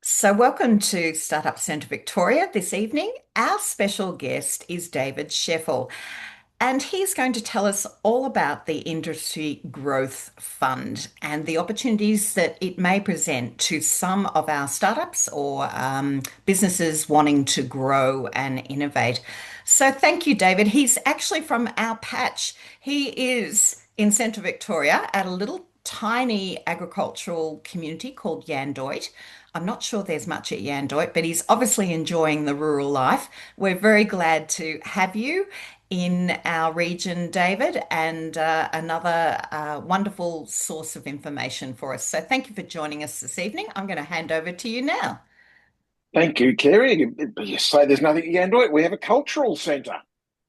So, welcome to Startup Centre Victoria this evening. Our special guest is David Schloeffel, and he's going to tell us all about the Industry Growth Fund and the opportunities that it may present to some of our startups or businesses wanting to grow and innovate. So, thank you, David. He's actually from our patch. He is in Centre Victoria at a little tiny agricultural community called Yandoit. I'm not sure there's much at Yandoit, but he's obviously enjoying the rural life. We're very glad to have you in our region, David, and another wonderful source of information for us. So thank you for joining us this evening. I'm going to hand over to you now. Thank you, Kerry. You say there's nothing at Android. We have a cultural centre.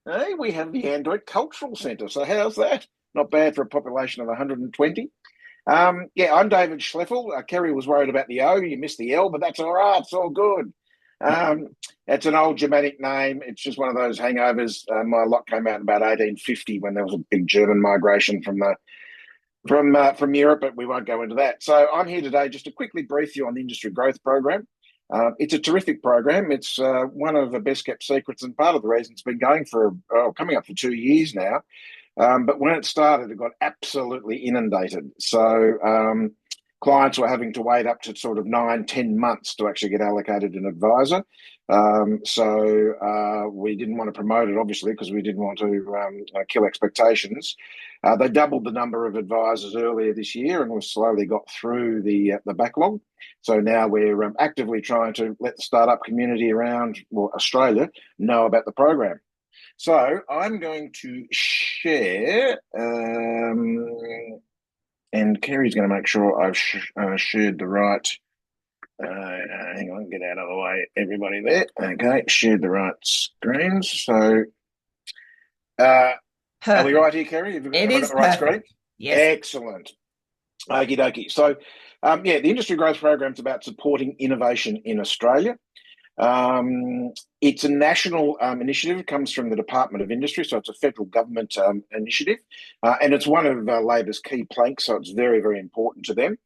Hey, we have the Android Cultural Centre. So how's that? Not bad for a population of 120. Yeah, I'm David Schloeffel. Kerry was worried about the O. You missed the L, but that's all right. It's all good. Um, it's an old Germanic name. It's just one of those hangovers. My lot came out in about 1850 when there was a big German migration from Europe, but we won't go into that. So I'm here today just to quickly brief you on the Industry Growth Program. It's a terrific program. It's one of the best kept secrets, and part of the reason it's been going for coming up for 2 years now. But when it started, it got absolutely inundated. So clients were having to wait up to sort of 9, 10 months to actually get allocated an advisor. So we didn't want to promote it, obviously, because we didn't want to kill expectations. They doubled the number of advisors earlier this year, and we've slowly got through the backlog. So now we're actively trying to let the startup community around Australia know about the program. So I'm going to share, and Kerry's going to make sure I've shared the right. Hang on, get out of the way, everybody there. Okay, shared the right screens. So, are we Perfect. right here, Kerry? It Have I got is the right screen? perfect. Yes. Excellent. Okie dokie. So, yeah, the Industry Growth Program is about supporting innovation in Australia. It's a national initiative. It comes from the Department of Industry, so it's a federal government initiative, and it's one of Labor's key planks, so it's very, very important to them.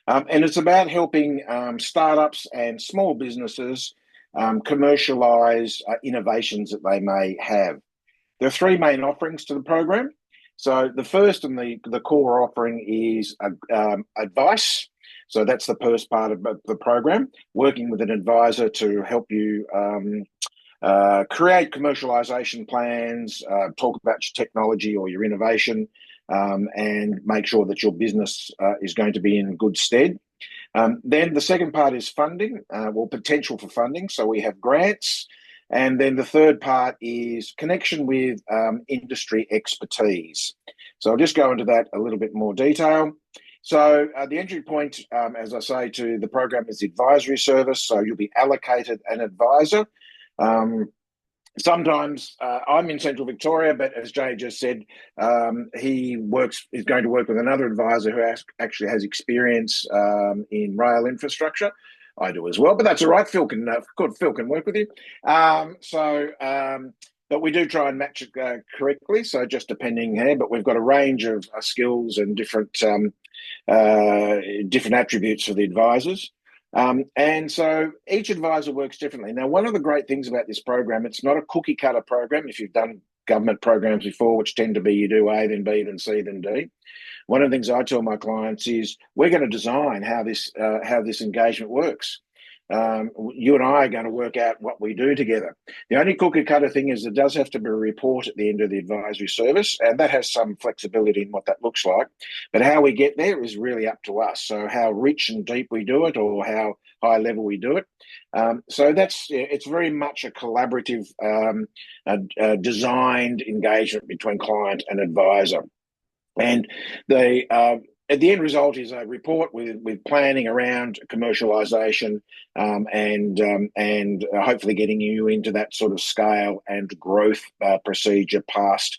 And it's about helping startups and small businesses commercialise innovations that they may have. There are three main offerings to the program. So the first and the core offering is advice. So that's the first part of the program, working with an advisor to help you create commercialization plans, talk about your technology or your innovation, and make sure that your business is going to be in good stead. Then the second part is funding, potential for funding. So we have grants. And then the third part is connection with industry expertise. So I'll just go into that a little bit more detail. So the entry point, as I say, to the program is the advisory service. So you'll be allocated an advisor. Sometimes I'm in Central Victoria, but as Jay just said, is going to work with another advisor who actually has experience in rail infrastructure. I do as well, but that's all right. Phil can work with you. But we do try and match it correctly. So just depending here, but we've got a range of skills and different attributes for the advisors. And so each advisor works differently. Now, one of the great things about this program, it's not a cookie cutter program. If you've done government programs before, which tend to be you do A, then B, then C, then D. One of the things I tell my clients is we're going to design how this engagement works. You and I are going to work out what we do together. The only cookie cutter thing is there does have to be a report at the end of the advisory service, and that has some flexibility in what that looks like. But how we get there is really up to us. So how rich and deep we do it, or how high level we do it. So it's very much a collaborative, designed engagement between client and advisor. And at the end result is a report with planning around commercialisation and hopefully getting you into that sort of scale and growth procedure past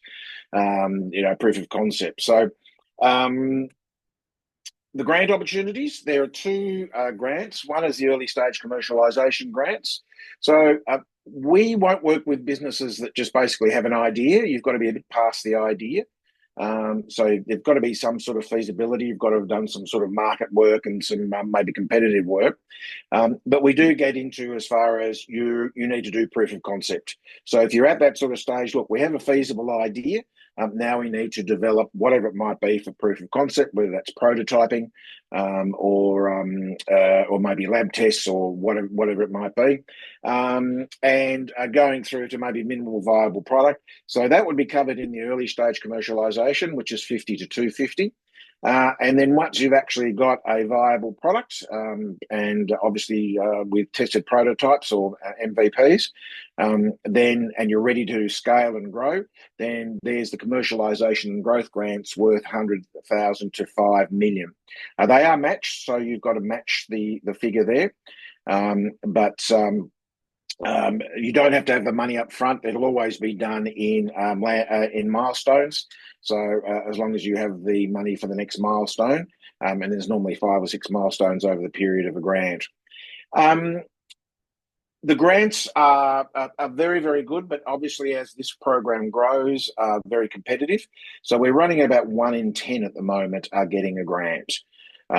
proof of concept. So the grant opportunities, there are two grants. One is the early stage commercialisation grants. So we won't work with businesses that just basically have an idea. You've got to be a bit past the idea. So there's got to be some sort of feasibility. You've got to have done some sort of market work and some maybe competitive work. But we do get into as far as you need to do proof of concept. So if you're at that sort of stage, look, we have a feasible idea. Now we need to develop whatever it might be for proof of concept, whether that's prototyping or maybe lab tests or whatever it might be, and going through to maybe minimal viable product. So that would be covered in the early stage commercialization, which is 50 to 250. And then once you've actually got a viable product, and obviously with tested prototypes or MVPs, and you're ready to scale and grow, then there's the commercialization and growth grants worth 100,000 to 5 million. They are matched, so you've got to match the figure there. But you don't have to have the money up front. It'll always be done in milestones. So as long as you have the money for the next milestone, and there's normally 5 or 6 milestones over the period of a grant. The grants are very, very good, but obviously as this program grows, very competitive. So we're running about 1 in 10 at the moment are getting a grant, who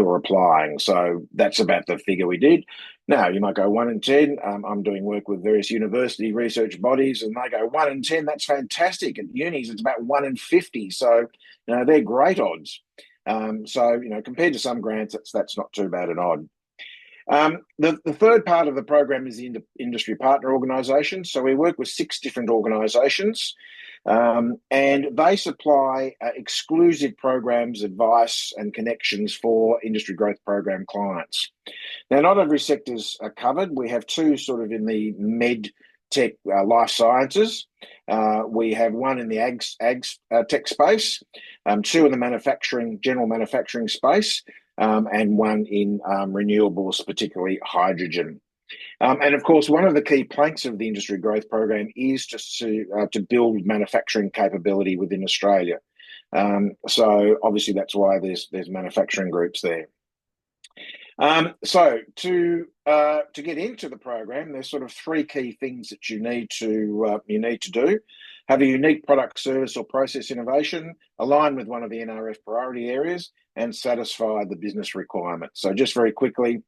are applying. So that's about the figure we did. Now, you might go 1 in 10. I'm doing work with various university research bodies, and they go 1 in 10. That's fantastic. At unis, it's about 1 in 50. So, they're great odds. So, compared to some grants, that's not too bad an odd. The third part of the program is the industry partner organisation. So we work with 6 different organisations, and they supply exclusive programs, advice, and connections for industry growth program clients. Now, not every sector's covered. We have 2 sort of in the med tech, life sciences. We have 1 in the ag tech space, 2 in the general manufacturing space, and 1 in renewables, particularly hydrogen. And of course, one of the key planks of the industry growth program is just to build manufacturing capability within Australia. So obviously that's why there's manufacturing groups there. So to get into the program, there's sort of 3 key things that you need to do: have a unique product, service, or process innovation, align with one of the NRF priority areas, and satisfy the business requirements. So just very quickly,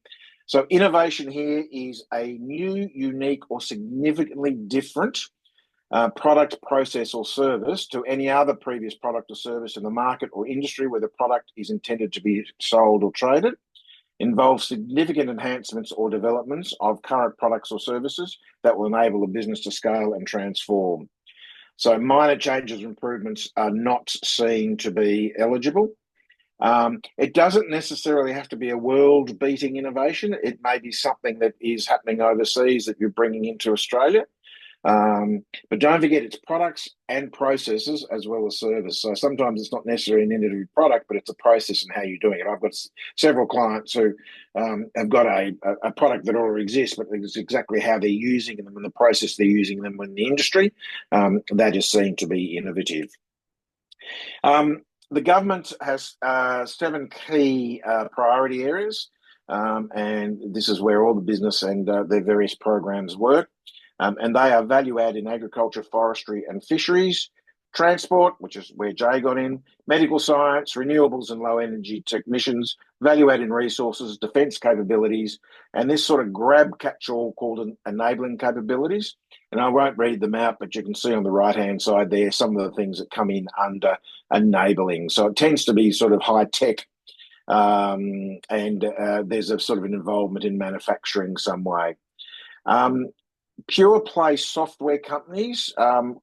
so innovation here is a new, unique, or significantly different product, process, or service to any other previous product or service in the market or industry where the product is intended to be sold or traded. Involves significant enhancements or developments of current products or services that will enable the business to scale and transform. So minor changes or improvements are not seen to be eligible. It doesn't necessarily have to be a world-beating innovation. It may be something that is happening overseas that you're bringing into Australia. But don't forget, it's products and processes as well as service. So sometimes it's not necessarily an individual product, but it's a process and how you're doing it. I've got several clients who have got a product that already exists, but it's exactly how they're using them and the process they're using them in the industry that is seen to be innovative. The government has 7 key priority areas, and this is where all the business and their various programs work. And they are value add in agriculture, forestry, and fisheries, transport, which is where Jay got in, medical science, renewables and low energy technicians, value add in resources, defence capabilities, and this sort of grab catch-all called enabling capabilities. And I won't read them out, but you can see on the right-hand side there some of the things that come in under enabling. So it tends to be sort of high tech, and there's a sort of an involvement in manufacturing some way. Pure play software companies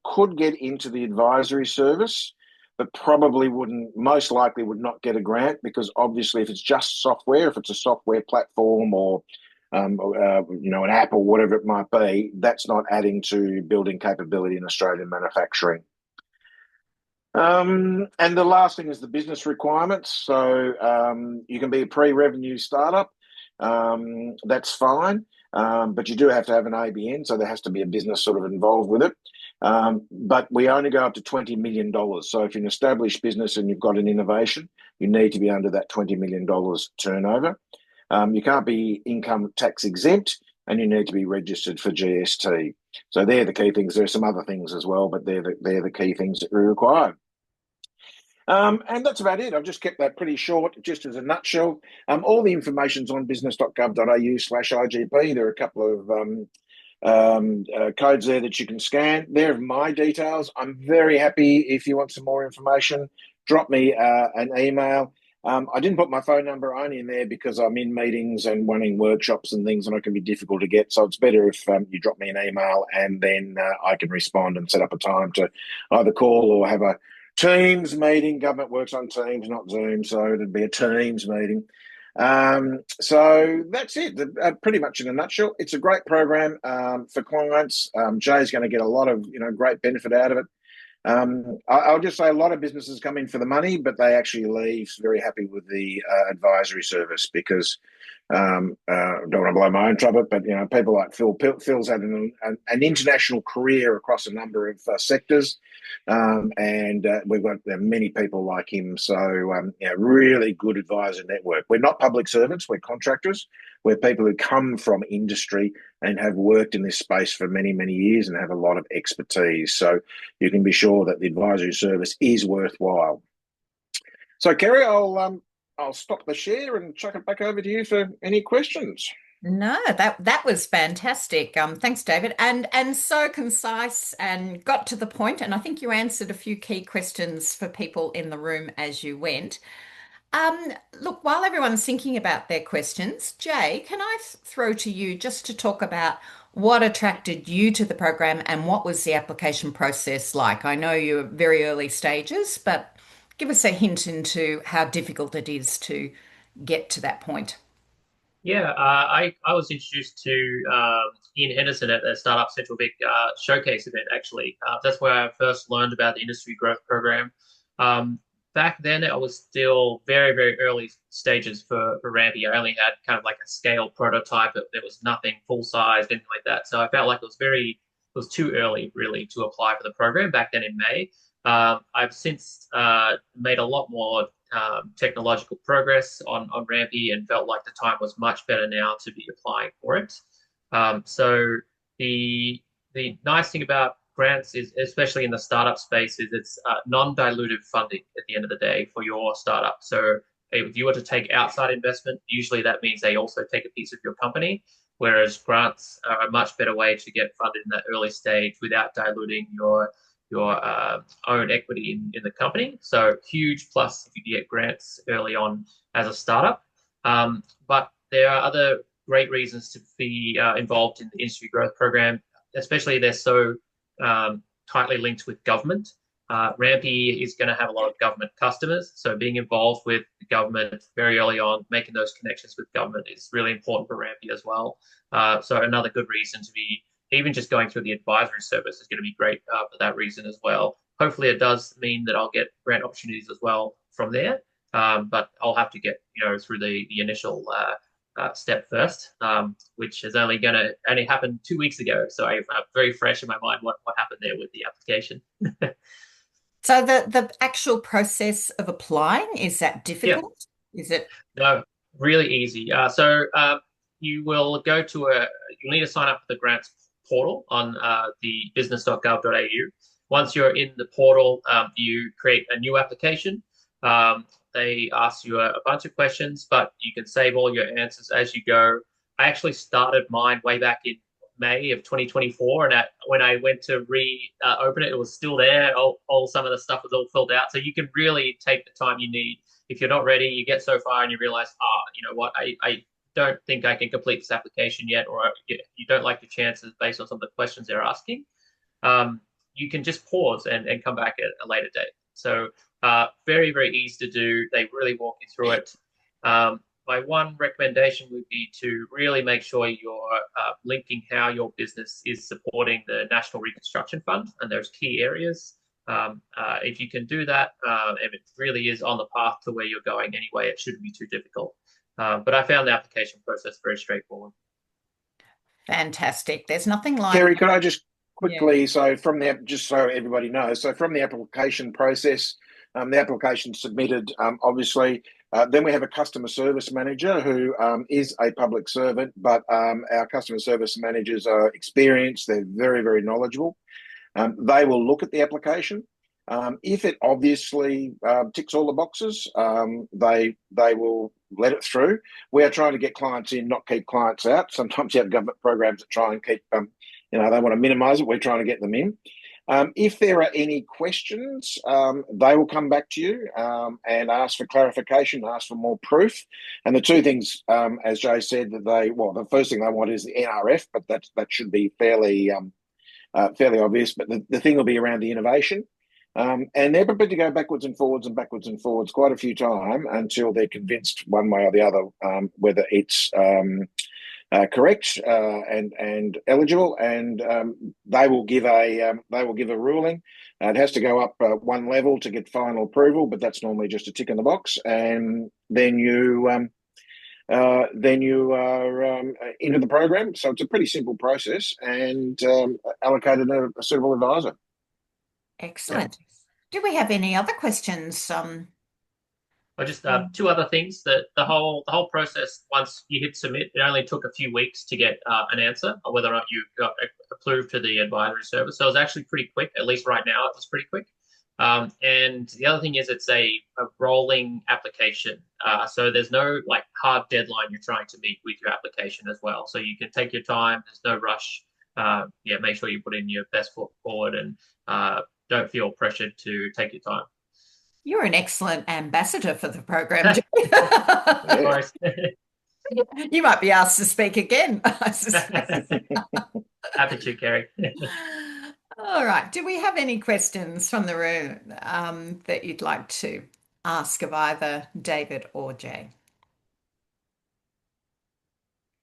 could get into the advisory service, but probably most likely would not get a grant, because obviously if it's just software, if it's a software platform or an app or whatever it might be, that's not adding to building capability in Australian manufacturing. And the last thing is the business requirements. So you can be a pre-revenue startup. That's fine. But you do have to have an ABN, so there has to be a business sort of involved with it. But we only go up to $20 million. So if you're an established business and you've got an innovation, you need to be under that $20 million turnover. You can't be income tax exempt, and you need to be registered for GST. So they're the key things. There are some other things as well, but they're the key things that we require. And that's about it. I've just kept that pretty short, just as a nutshell. All the information's on business.gov.au/IGB. There are a couple of codes there that you can scan. There are my details. I'm very happy if you want some more information. Drop me an email. I didn't put my phone number only in there because I'm in meetings and running workshops and things, and it can be difficult to get. So it's better if you drop me an email, and then I can respond and set up a time to either call or have a Teams meeting. Government works on Teams, not Zoom, so it'd be a Teams meeting. So that's it. Pretty much in a nutshell. It's a great program for clients. Jay's going to get a lot of great benefit out of it. I'll just say a lot of businesses come in for the money, but they actually leave very happy with the advisory service because don't want to blow my own trumpet, but people like Phil. Phil's had an international career across a number of sectors, and we've got many people like him. So, really good advisor network. We're not public servants; we're contractors. We're people who come from industry and have worked in this space for many, many years and have a lot of expertise. So, you can be sure that the advisory service is worthwhile. So, Kerry, I'll stop the share and chuck it back over to you for any questions. No, that was fantastic. Thanks, David, and so concise and got to the point. And I think you answered a few key questions for people in the room as you went. Look, while everyone's thinking about their questions, Jay, can I throw to you just to talk about what attracted you to the program and what was the application process like? I know you're very early stages, but give us a hint into how difficult it is to get to that point. Yeah, I was introduced to Ian Henderson at the Startup Central Big showcase event, actually. That's where I first learned about the industry growth program. Back then, I was still very, very early stages for Rampy. I only had kind of like a scale prototype. There was nothing full size, anything like that. So I felt like it was too early, really, to apply for the program back then in May. I've since made a lot more technological progress on Rampy and felt like the time was much better now to be applying for it. So the nice thing about grants is, especially in the startup space, is it's non-dilutive funding at the end of the day for your startup. So if you were to take outside investment, usually that means they also take a piece of your company, whereas grants are a much better way to get funded in that early stage without diluting your own equity in the company. So huge plus if you get grants early on as a startup. But there are other great reasons to be involved in the industry growth program, especially they're so tightly linked with government. Rampy is going to have a lot of government customers, so being involved with the government very early on, making those connections with government is really important for Rampy as well. So another good reason to be even just going through the advisory service is going to be great for that reason as well. Hopefully, it does mean that I'll get grant opportunities as well from there, but I'll have to get through the initial step first, which is only happened 2 weeks ago. So I'm very fresh in my mind what happened there with the application. So the actual process of applying, is that Yeah, difficult? Is it? no, really easy. You will you'll need to sign up for the grants portal on the business.gov.au. Once you're in the portal, you create a new application. They ask you a bunch of questions, but you can save all your answers as you go. I actually started mine way back in May of 2024, and when I went to open it, it was still there. All some of the stuff was all filled out, so you can really take the time you need. If you're not ready, you get so far and you realize, you know what, I don't think I can complete this application yet, or you don't like your chances based on some of the questions they're asking, you can just pause and come back at a later date. So very, very easy to do. They really walk you through it. My one recommendation would be to really make sure you're linking how your business is supporting the National Reconstruction Fund and those key areas. If you can do that, if it really is on the path to where you're going anyway, it shouldn't be too difficult. But I found the application process very straightforward. Fantastic. There's nothing like, Kerry, could I just yeah. quickly, just so everybody knows, so from the application process, the application submitted, obviously, then we have a customer service manager who is a public servant, but our customer service managers are experienced. They're very, very knowledgeable. They will look at the application. If it obviously ticks all the boxes, they will let it through. We are trying to get clients in, not keep clients out. Sometimes you have government programs that try and keep they want to minimise it. We're trying to get them in. If there are any questions, they will come back to you and ask for clarification, ask for more proof. And the two things, as Jay said, that the first thing they want is the NRF, but that should be fairly obvious. But the thing will be around the innovation. And they're prepared to go backwards and forwards quite a few times until they're convinced one way or the other whether it's correct and eligible, and they will give a ruling. It has to go up one level to get final approval, but that's normally just a tick in the box, and then you are into the program. So it's a pretty simple process, and allocated a suitable advisor. Excellent. Do we have any other questions? Or just two other things, that the whole process, once you hit submit, it only took a few weeks to get an answer on whether or not you got approved to the advisory service. So it was actually pretty quick. At least right now, it was pretty quick. And the other thing is it's a rolling application. So there's no hard deadline you're trying to meet with your application as well. So you can take your time. There's no rush. Make sure you put in your best foot forward, and don't feel pressured to take your time. You're an excellent ambassador for the program. Of course. You might be asked to speak again, I suspect. Happy to, Kerry. All right. Do we have any questions from the room that you'd like to ask of either David or Jay?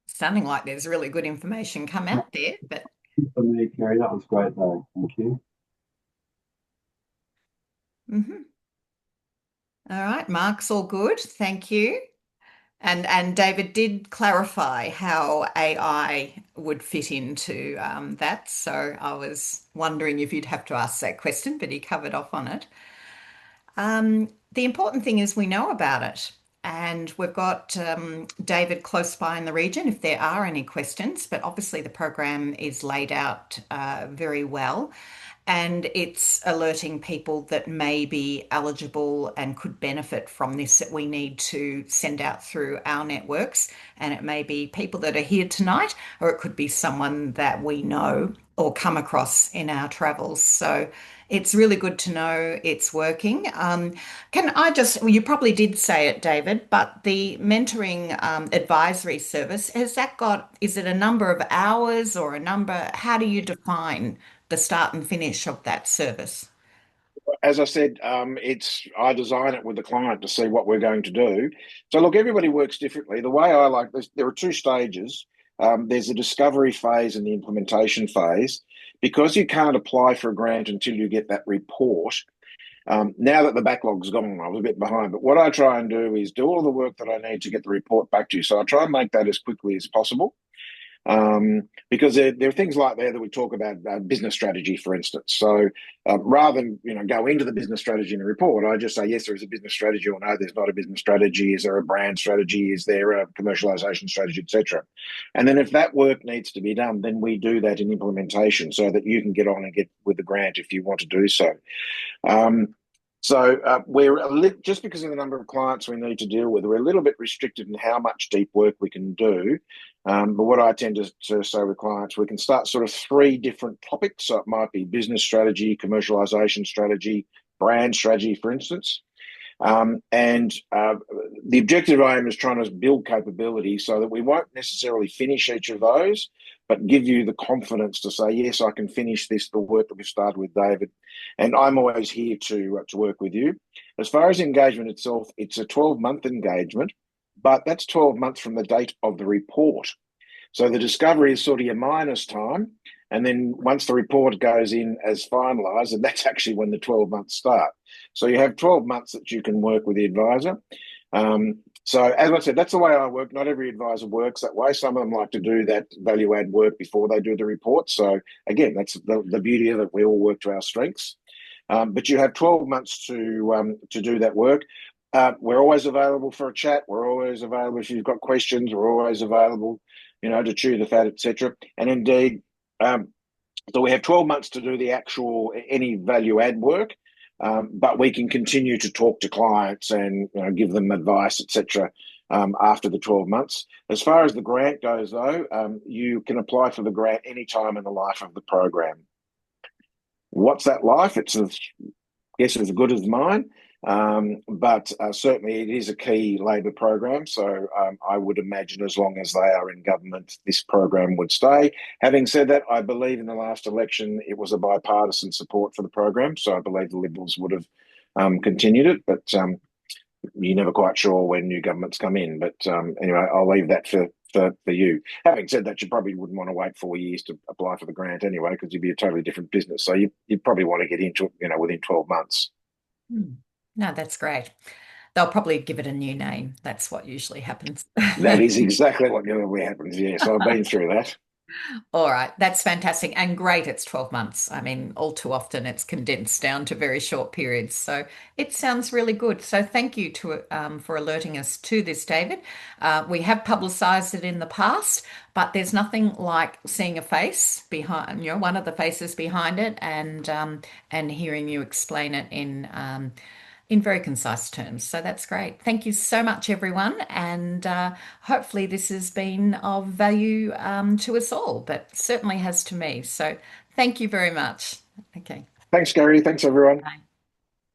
Sounding like there's really good information come out there, but for me, Kerry, that was great though. Thank you. All right, Mark's all good. Thank you. And David did clarify how AI would fit into that. So I was wondering if you'd have to ask that question, but he covered off on it. The important thing is we know about it. And we've got David close by in the region if there are any questions, but obviously the program is laid out very well. And it's alerting people that may be eligible and could benefit from this that we need to send out through our networks. And it may be people that are here tonight, or it could be someone that we know or come across in our travels. So it's really good to know it's working. You probably did say it, David, but the mentoring advisory service, is it a number of hours or a number? How do you define the start and finish of that service? As I said, I design it with the client to see what we're going to do. So look, everybody works differently. The way I like this, there are two stages. There's a discovery phase and the implementation phase. Because you can't apply for a grant until you get that report. Now that the backlog's gone, I was a bit behind, but what I try and do is do all the work that I need to get the report back to you. So I try and make that as quickly as possible. Because there are things like there that we talk about business strategy, for instance. So rather than go into the business strategy in a report, I just say yes, there is a business strategy, or no, there's not a business strategy. Is there a brand strategy? Is there a commercialization strategy, etc.? And then if that work needs to be done, then we do that in implementation so that you can get on and get with the grant if you want to do so. We're just because of the number of clients we need to deal with, we're a little bit restricted in how much deep work we can do. But what I tend to say with clients, we can start sort of 3 different topics. So it might be business strategy, commercialization strategy, brand strategy, for instance. The objective I am is trying to build capability so that we won't necessarily finish each of those, but give you the confidence to say, yes, I can finish the work that we've started with David. And I'm always here to work with you. As far as engagement itself, it's a 12-month engagement, but that's 12 months from the date of the report. So the discovery is sort of your minus time. And then once the report goes in as finalised, and that's actually when the 12 months start. So you have 12 months that you can work with the advisor. So as I said, that's the way I work. Not every advisor works that way. Some of them like to do that value add work before they do the report. So again, that's the beauty of it. We all work to our strengths. But you have 12 months to do that work. We're always available for a chat. We're always available if you've got questions. We're always available, to chew the fat, etc. And indeed, so we have 12 months to do the actual any value add work. but we can continue to talk to clients and give them advice, etc. After the 12 months. As far as the grant goes, though, you can apply for the grant anytime in the life of the program. What's that life? It's as good as mine. But certainly it is a key Labor program. So I would imagine as long as they are in government, this program would stay. Having said that, I believe in the last election, it was a bipartisan support for the program. So I believe the Liberals would have continued it. But you're never quite sure when new governments come in. But anyway, I'll leave that for you. Having said that, you probably wouldn't want to wait 4 years to apply for the grant anyway, because you'd be a totally different business. So you'd probably want to get into it, within 12 months. No, that's great. They'll probably give it a new name. That's what usually happens. That is exactly what usually happens. Yes, I've been through that. All right, that's fantastic and great. It's 12 months. I mean, all too often it's condensed down to very short periods. So it sounds really good. So thank you for alerting us to this, David. We have publicised it in the past, but there's nothing like seeing a face behind, one of the faces behind it, and hearing you explain it in very concise terms. So that's great. Thank you so much, everyone. And hopefully this has been of value to us all, but certainly has to me. So thank you very much. Okay. Thanks, Gary. Thanks, everyone. Bye.